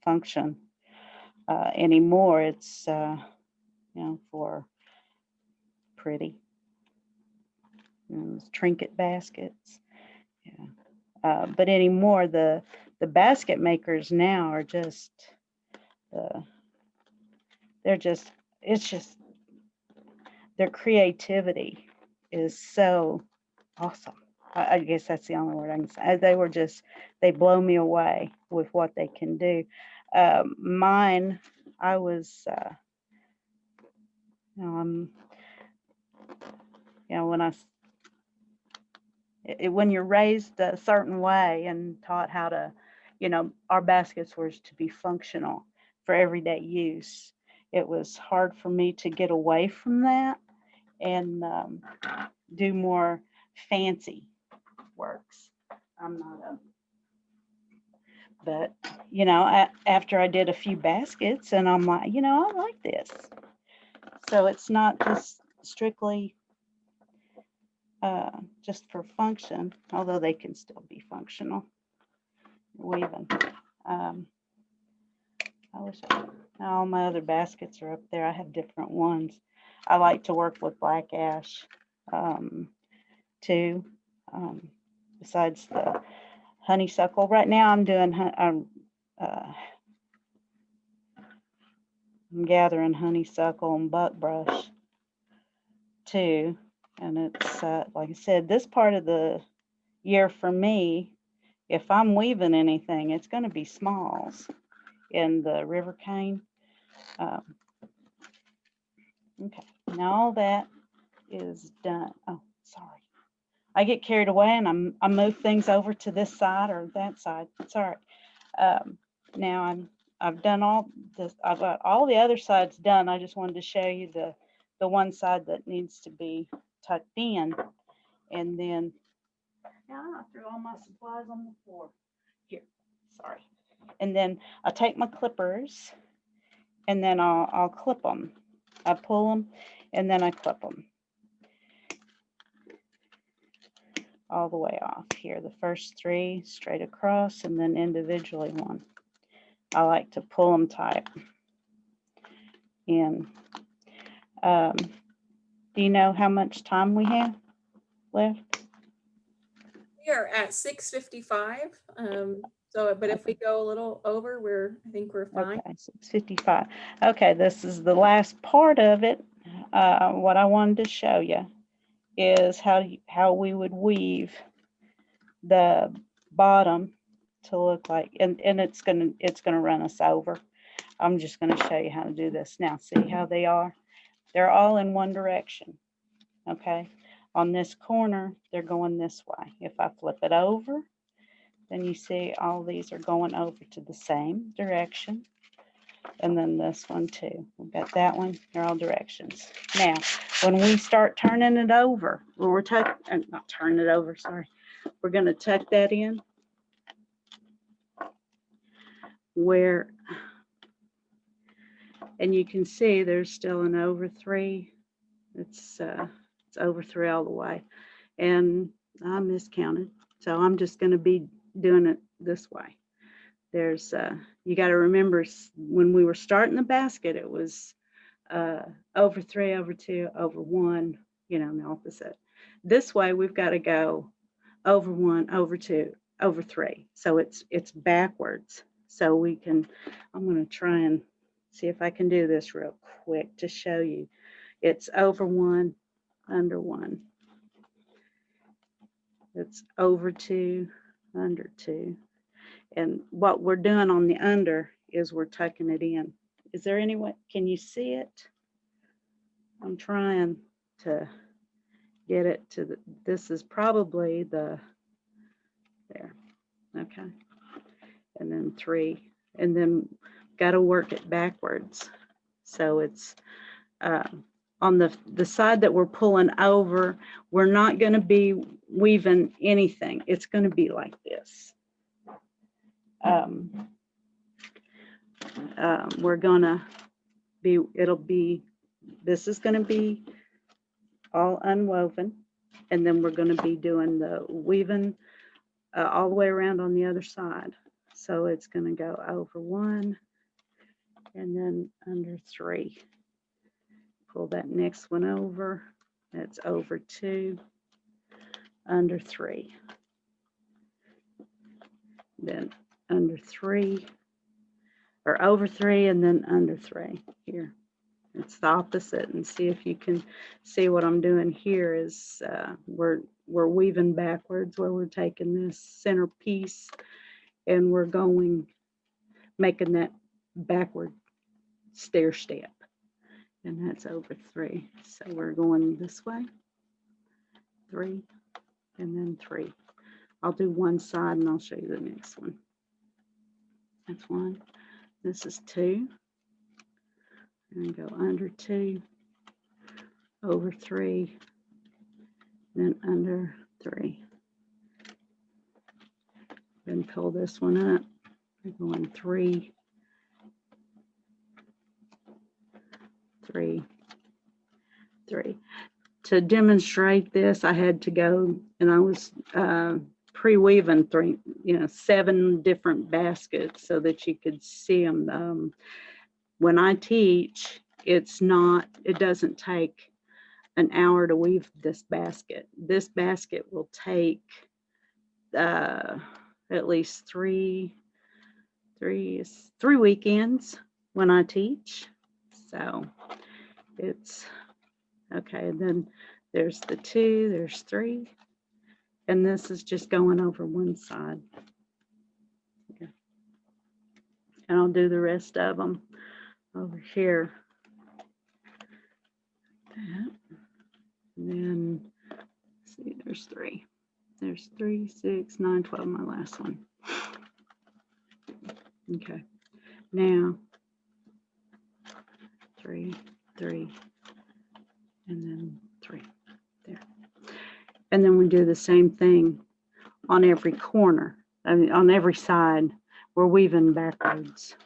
Speaker 3: function. Anymore, it's, for pretty. Trinket baskets. Yeah. But anymore, the basket makers now are just, it's just, their creativity is so awesome. I guess that's the only word I can say. They blow me away with what they can do. Mine, I was, when you're raised a certain way and taught how to, our baskets were to be functional for everyday use. It was hard for me to get away from that and do more fancy works. I'm not but after I did a few baskets, and I'm like, I like this. So it's not just strictly just for function, although they can still be functional. Weaving. All my other baskets are up there. I have different ones. I like to work with black ash too. Besides the honeysuckle, right now I'm gathering honeysuckle and buckbrush too. And it's like I said, this part of the year for me, if I'm weaving anything, it's going to be smalls in the river cane. Okay, now all that is done. Oh, sorry. I get carried away and I move things over to this side or that side. It's all right. Now I've done all this. I've got all the other sides done. I just wanted to show you the one side that needs to be tucked in. And then now I threw all my supplies on the floor. Here, sorry. And then I take my clippers and then I'll clip them. I pull them and then I clip them. all the way off here. The first 3 straight across and then individually 1. I like to pull them tight in. Do you know how much time we have left?
Speaker 2: We are at 6:55. But if we go a little over, I think we're fine.
Speaker 3: Okay, 6:55. Okay, this is the last part of it. What I wanted to show you is how we would weave the bottom to look like, and it's gonna run us over. I'm just gonna show you how to do this now. See how they are? They're all in one direction. Okay, on this corner they're going this way. If I flip it over, then you see all these are going over to the same direction. And then this one too. We've got that one, they're all directions. Now, when we start turning it over, or we're not turning it over, sorry. We're gonna tuck that in where, and you can see there's still an over 3. It's over 3 all the way. And I miscounted. So I'm just gonna be doing it this way. There's, you got to remember when we were starting the basket, it was over 3, over 2, over 1, you know, the opposite. This way, we've got to go over 1, over 2, over 3. So it's backwards. So we can, I'm going to try and see if I can do this real quick to show you. It's over 1, under 1. It's over 2, under 2. And what we're doing on the under is we're tucking it in. Is there any way, can you see it? I'm trying to get it to the, this is probably the, there, okay. And then 3, and then got to work it backwards. So it's on the side that we're pulling over, we're not going to be weaving anything. It's going to be like this. We're gonna be, this is gonna be all unwoven, and then we're gonna be doing the weaving all the way around on the other side. So it's gonna go over 1 and then under 3. Pull that next one over, that's over 2, under 3. Then under 3, or over 3 and then under 3 here. It's the opposite, and see if you can see what I'm doing here is we're weaving backwards, where we're taking this center piece and we're going, making that backward stair step, and that's over 3. So we're going this way, 3, and then 3. I'll do one side and I'll show you the next one. That's 1. This is 2. And go under 2, over 3, then under 3. Then pull this one up. We're going 3, 3, 3. To demonstrate this, I had to go, and I was pre-weaving 7 different baskets so that you could see them. When I teach, it doesn't take an hour to weave this basket. This basket will take at least three weekends when I teach. So it's okay. And then there's the 2, there's 3, and this is just going over one side. Okay. And I'll do the rest of them over here. That. And then see, there's 3. There's 3, 6, 9, 12, my last one. Okay. Now 3, 3, and then 3 there. And then we do the same thing on every corner. I mean, on every side, we're weaving backwards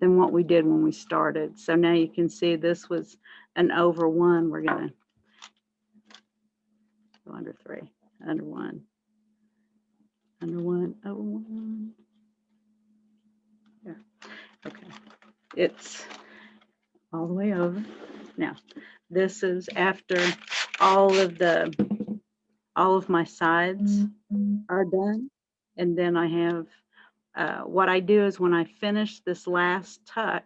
Speaker 3: than what we did when we started. So now you can see this was an over 1. We're gonna go under 3. under one, under one, over one. There. Okay. It's all the way over. Now, this is after all of my sides are done. And then I have, what I do is when I finish this last tuck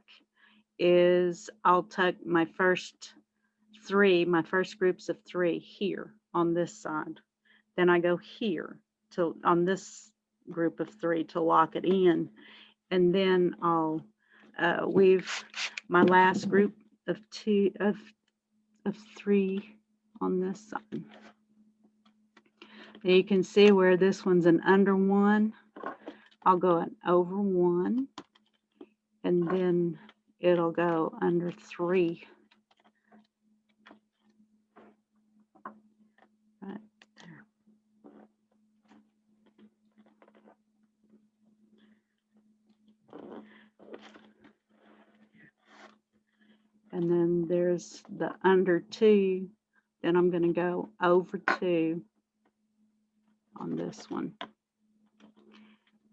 Speaker 3: is I'll tuck my first groups of 3 here on this side. Then I go here on this group of 3 to lock it in. And then I'll weave my last group of 3 on this side. Now you can see where this one's an under one. I'll go an over one, and then it'll go under 3. Right there. And then there's the under 2. Then I'm going to go over 2 on this one.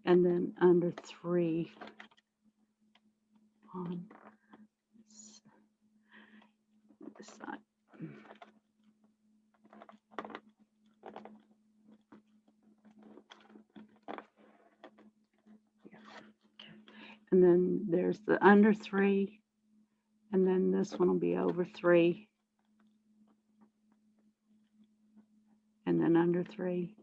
Speaker 3: And then under 3 on this side. And then there's the under 3, and then this one will be over 3, and then under 3.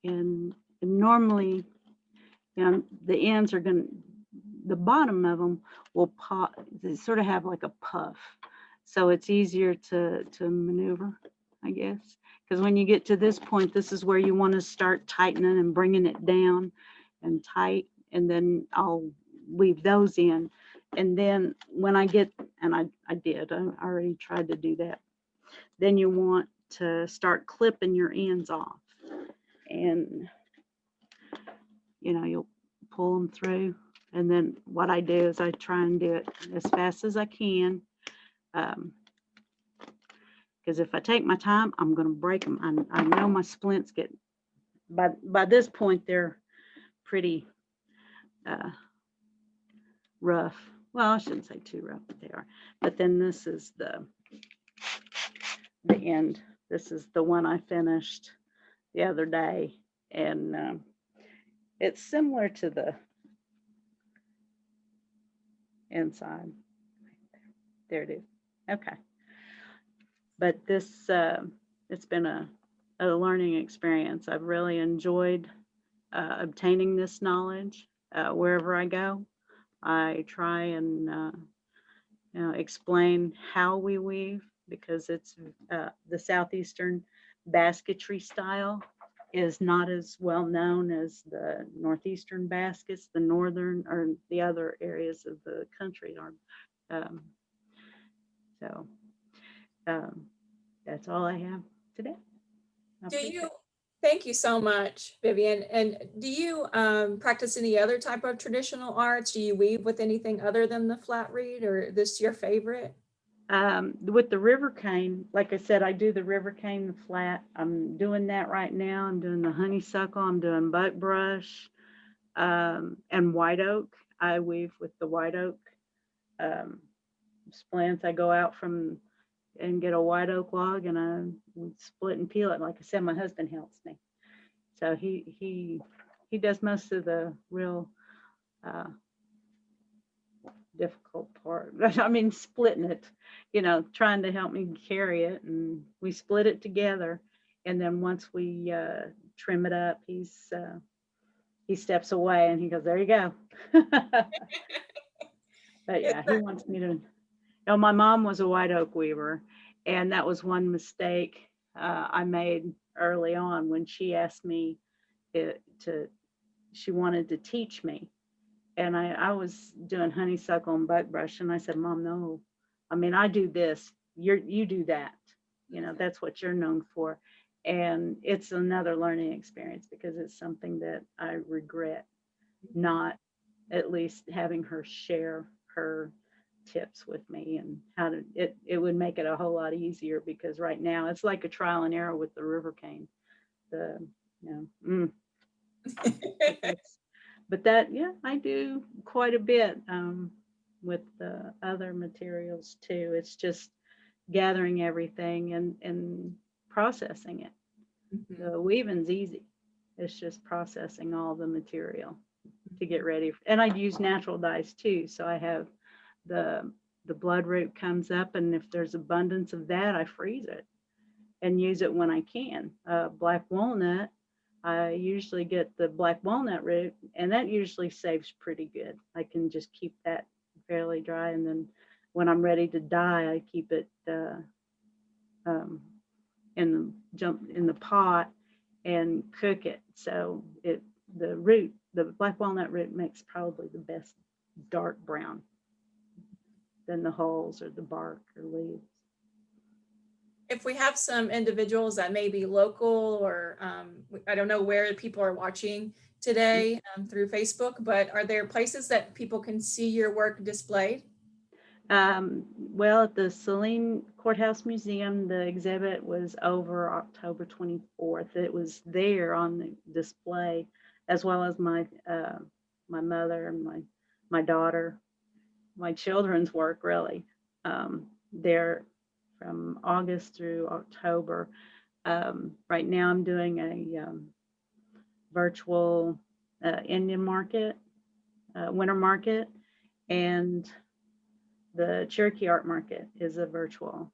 Speaker 3: And normally, the ends are the bottom of them will pop, they sort of have like a puff. So it's easier to maneuver, I guess. Because when you get to this point, this is where you want to start tightening and bringing it down and tight. And then I'll weave those in. And then when I get, and I already tried to do that. Then you want to start clipping your ends off. And, you'll pull them through. And then what I do is I try and do it as fast as I can. Because if I take my time, I'm going to break them. I know my splints get, by this point, they're pretty rough. Well, I shouldn't say too rough, but they are. But then this is the end. This is the one I finished the other day. And it's similar to the inside. There it is. Okay. But this, it's been a learning experience. I've really enjoyed obtaining this knowledge wherever I go. I try and explain how we weave, because it's the Southeastern Basketry style is not as well known as the Northeastern baskets, the northern or the other areas of the country are. That's all I have today.
Speaker 2: Thank you so much, Vivian. And do you practice any other type of traditional arts? Do you weave with anything other than the flat reed, or is this your favorite?
Speaker 3: With the river cane, like I said, I do the river cane, the flat. I'm doing that right now. I'm doing the honeysuckle. I'm doing buck brush and white oak. I weave with the white oak splints. I go out and get a white oak log, and I split and peel it. Like I said, my husband helps me, so he does most of the real difficult part. I mean, splitting it, trying to help me carry it, and we split it together. And then once we trim it up, he steps away and he goes, "There you go." But yeah, he wants me to. My mom was a white oak weaver, and that was one mistake I made early on when she asked me she wanted to teach me. And I was doing honeysuckle and buck brush, and I said, "Mom, no. I mean, I do this. You do that. That's what you're known for." And it's another learning experience, because it's something that I regret not at least having her share her tips with me and how to it would make it a whole lot easier, because right now it's like a trial and error with the river cane. The you know, that's, but that, yeah, I do quite a bit with the other materials too. It's just gathering everything and processing it.
Speaker 2: Mhm.
Speaker 3: The weaving's easy. It's just processing all the material to get ready. And I use natural dyes too. So I have the bloodroot comes up, and if there's abundance of that, I freeze it and use it when I can. Black walnut, I usually get the black walnut root, and that usually saves pretty good. I can just keep that fairly dry, and then when I'm ready to dye, I keep it um, in the pot and cook it. So the black walnut root makes probably the best dark brown than the hulls or the bark or leaves.
Speaker 2: If we have some individuals that may be local, or I don't know where people are watching today through Facebook, but are there places that people can see your work displayed?
Speaker 3: Well, at the Saline Courthouse Museum, the exhibit was over October 24th. It was there on the display, as well as my mother and my daughter, my children's work, really. There from August through October. Right now, I'm doing a virtual Indian market, winter market, and the Cherokee Art Market is a virtual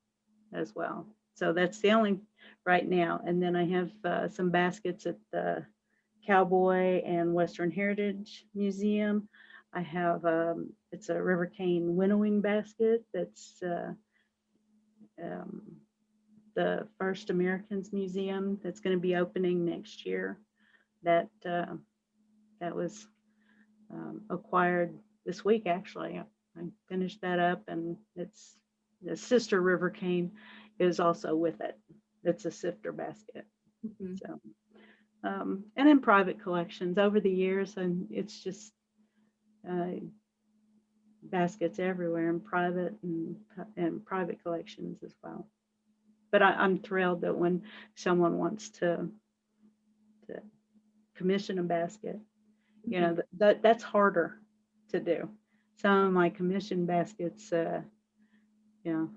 Speaker 3: as well. So that's the only right now. And then I have some baskets at the Cowboy and Western Heritage Museum. I have it's a river cane winnowing basket that's the First Americans Museum that's going to be opening next year. That was acquired this week, actually. I finished that up, and it's the sister river cane is also with it. It's a sifter basket.
Speaker 2: Mhm.
Speaker 3: So, and in private collections over the years, and it's just baskets everywhere in private and private collections as well. But I'm thrilled that when someone wants to commission a basket, you know, that's harder to do. Some of my commission baskets, you know,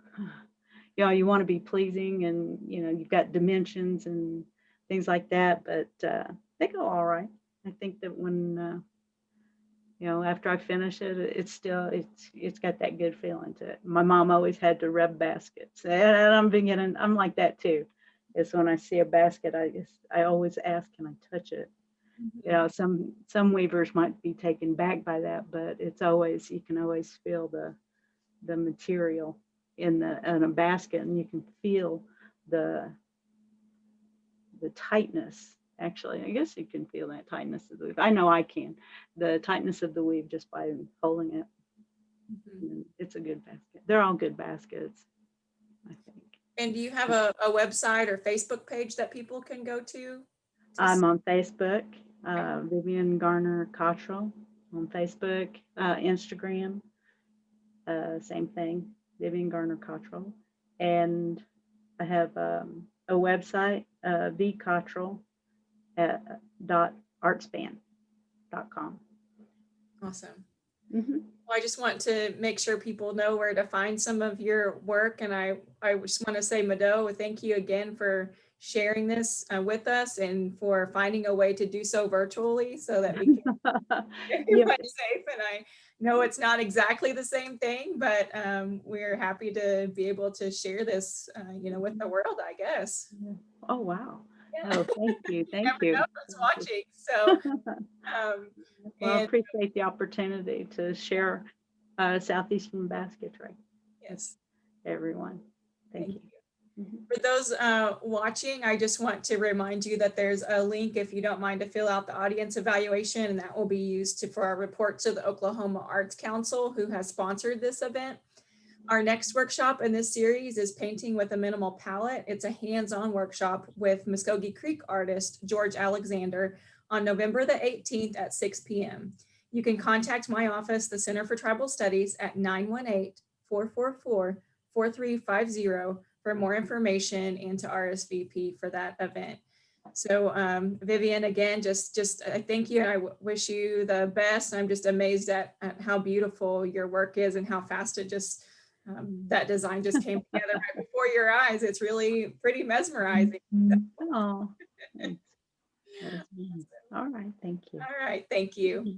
Speaker 3: you want to be pleasing, and you've got dimensions and things like that, but they go all right. I think that when after I finish it, it's got that good feeling to it. My mom always had to rub baskets, and I'm like that too. It's when I see a basket, I always ask, can I touch it? Some weavers might be taken back by that, but you can always feel the material in a basket, and you can feel the tightness. Actually, I guess you can feel that tightness of the weave. I know I can. The tightness of the weave just by holding it. And it's a good basket. They're all good baskets, I think.
Speaker 2: And do you have a website or Facebook page that people can go to?
Speaker 3: I'm on Facebook, Vivian Garner Cottrell on Facebook, Instagram, same thing, Vivian Garner Cottrell. And I have a website, vcottrell.artspan.com.
Speaker 2: Awesome.
Speaker 3: Mm-hmm.
Speaker 2: Well, I just want to make sure people know where to find some of your work. And I just want to say, Mado, thank you again for sharing this with us, and for finding a way to do so virtually so that we can keep everyone safe. And I know it's not exactly the same thing, but we're happy to be able to share this, with the world, I guess.
Speaker 3: Oh, wow.
Speaker 2: Yeah.
Speaker 3: Oh, thank you. Thank
Speaker 2: Never
Speaker 3: you.
Speaker 2: know who's watching. So,
Speaker 3: well, I
Speaker 2: and
Speaker 3: appreciate the opportunity to share Southeastern Basketry.
Speaker 2: yes,
Speaker 3: Everyone. Thank you.
Speaker 2: For those watching, I just want to remind you that there's a link, if you don't mind, to fill out the audience evaluation, and that will be used for our report to the Oklahoma Arts Council, who has sponsored this event. Our next workshop in this series is Painting with a Minimal Palette. It's a hands-on workshop with Muskogee Creek artist George Alexander on November the 18th at 6 p.m. You can contact my office, the Center for Tribal Studies, at 918-444-4350 for more information and to RSVP for that event. So Vivian, again, just I thank you, and I wish you the best. I'm just amazed at how beautiful your work is and how fast it just, that design just came together right before your eyes. It's really pretty mesmerizing.
Speaker 3: Oh, thanks. All right, thank you.
Speaker 2: All right, thank you.